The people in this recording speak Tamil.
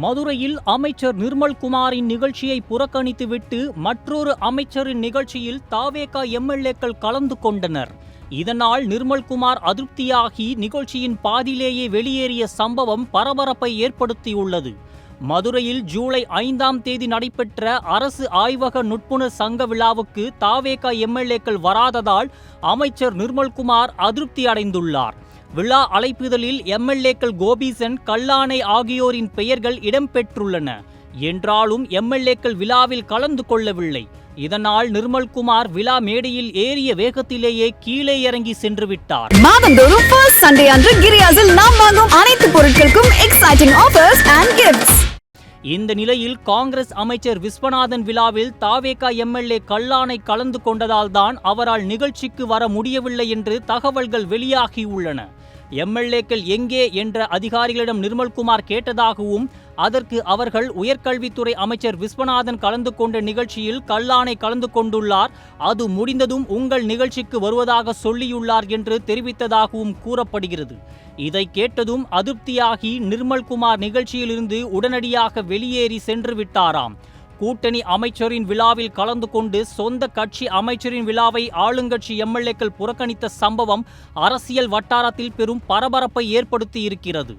மதுரையில் அமைச்சர் நிர்மல்குமாரின் நிகழ்ச்சியை புறக்கணித்துவிட்டு மற்றொரு அமைச்சரின் நிகழ்ச்சியில் தாவேகா எம்எல்ஏக்கள் கலந்து கொண்டனர். இதனால் நிர்மல்குமார் அதிருப்தியாகி நிகழ்ச்சியின் பாதியிலேயே வெளியேறிய சம்பவம் பரபரப்பை ஏற்படுத்தியுள்ளது. மதுரையில் ஜூலை 5ஆம் தேதி நடைபெற்ற அரசு ஆய்வக நுட்புணர் சங்க விழாவுக்கு தாவேகா எம்எல்ஏக்கள் வராததால் அமைச்சர் நிர்மல்குமார் அதிருப்தி அடைந்துள்ளார். விழா அழைப்பிதழில் எம்எல்ஏக்கள் கோபீசன், கல்லானை ஆகியோரின் பெயர்கள் இடம்பெற்றுள்ளன. என்றாலும் எம்எல்ஏக்கள் விழாவில் கலந்து கொள்ளவில்லை. இதனால் நிர்மல்குமார் விழா மேடையில் ஏறிய வேகத்திலேயே கீழே இறங்கி சென்று விட்டார். மாதந்தோறும் ஃபர்ஸ்ட் சண்டே அன்று கிரியாஸில் நாம் வாங்கும் அனைத்து பொருட்களுக்கும் எக்ஸைட்டிங் ஆஃபர்ஸ் அண்ட் கிஃப்ட்ஸ். இந்த நிலையில் காங்கிரஸ் அமைச்சர் விஸ்வநாதன் விழாவில் தாவேகா எம்எல்ஏ கல்லானை கலந்து கொண்டதால் தான் அவரால் நிகழ்ச்சிக்கு வர முடியவில்லை என்று தகவல்கள் வெளியாகியுள்ளன. எம்எல்ஏக்கள் எங்கே என்ற அதிகாரிகளிடம் நிர்மல்குமார் கேட்டதாகவும், அதற்கு அவர்கள் உயர்கல்வித்துறை அமைச்சர் விஸ்வநாதன் கலந்து கொண்ட நிகழ்ச்சியில் கல்லானை கலந்து கொண்டுள்ளார், அது முடிந்ததும் உங்கள் நிகழ்ச்சிக்கு வருவதாக சொல்லியுள்ளார் என்று தெரிவித்ததாகவும் கூறப்படுகிறது. இதை கேட்டதும் அதிருப்தியாகி நிர்மல்குமார் நிகழ்ச்சியிலிருந்து உடனடியாக வெளியேறி சென்று விட்டாராம். கூட்டணி அமைச்சரின் விழாவில் கலந்து கொண்டு சொந்த கட்சி அமைச்சரின் விழாவை ஆளுங்கட்சி எம்எல்ஏக்கள் புறக்கணித்த சம்பவம் அரசியல் வட்டாரத்தில் பெரும் பரபரப்பை ஏற்படுத்தி இருக்கிறது.